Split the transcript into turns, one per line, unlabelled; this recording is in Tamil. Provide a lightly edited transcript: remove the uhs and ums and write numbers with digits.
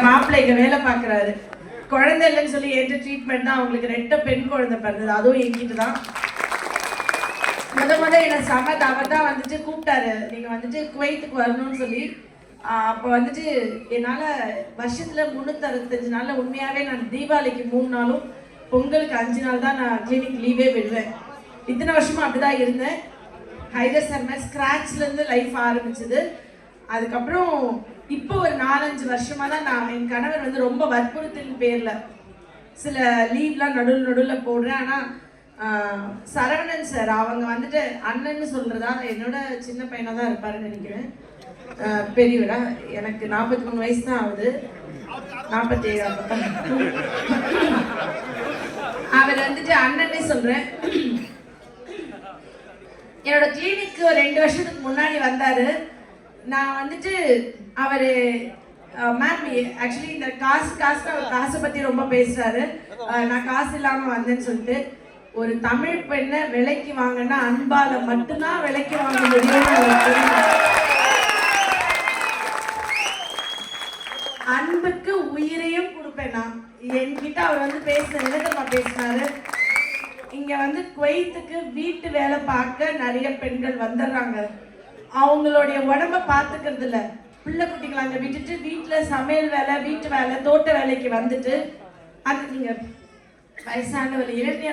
மாப்பிள்ளை இங்க வேலை பாக்குறாரு. குழந்தை இல்லைன்னு சொல்லி ஏற்ற ட்ரீட்மெண்ட் தான். அவங்களுக்கு 2 பெண் குழந்தை பிறந்தது, அதுவும் என்கிட்ட தான். முத என்ன சமத் அவர் தான் வந்துட்டு கூப்பிட்டாரு, நீங்க வந்துட்டு குவைத்துக்கு வரணும்னு சொல்லி. அப்போ வந்துட்டு என்னால் வருஷத்துல 365 நாளில் உண்மையாகவே நான் தீபாவளிக்கு 3 நாளும் பொங்கலுக்கு 5 நாள் தான் நான் கிளினிக் லீவே விடுவேன். இத்தனை வருஷமா அப்படிதான் இருந்தேன். ஹைதர் சர்மா ஸ்க்ராட்ச்லேருந்து லைஃப் ஆரம்பிச்சது. அதுக்கப்புறம் இப்போ ஒரு 4-5 வருஷமா தான் நான் என் கணவர் வந்து ரொம்ப வற்புறுத்தின் பேரில் சில லீவ்லாம் நடுவில் போடுறேன். ஆனால் சரவணன் சார் அவங்க வந்துட்டு அண்ணன்னு சொல்கிறதா, என்னோட சின்ன பையனாக தான் இருப்பாருன்னு நினைக்கிறேன். பெரியவரா, எனக்கு 43 வயசு தான் ஆகுது. 47 அவர் வந்துட்டு அண்ணன்னே சொல்கிறேன். என்னோட கிளினிக்கு ஒரு 2 வருஷத்துக்கு முன்னாடி வந்தார். நான் வந்துட்டு அவர் மேம் ஆக்சுவலி இந்த காசை பற்றி ரொம்ப பேசுகிறாரு. நான் காசு இல்லாமல் வந்தேன்னு சொல்லிட்டு, ஒரு தமிழ் பெண்ணை விலைக்கு வாங்கினா அன்பால மட்டும்தான் விலைக்கு வாங்க முடியும். அன்புக்கு உயிரையும் கொடுப்பேன் நான். என்கிட்ட அவர் வந்து பேசினாரு, இங்க வந்து குவைத்துக்கு வீட்டு வேலை பார்க்க நிறைய பெண்கள் வந்துடுறாங்க. அவங்களுடைய உடம்ப பார்த்துக்கிறது இல்லை, பிள்ளை குட்டிகளை அங்கே விட்டுட்டு வீட்டில் சமையல் வேலை, வீட்டு வேலை, தோட்ட வேலைக்கு வந்துட்டு அது நீங்க வயசானவர் இளைஞர்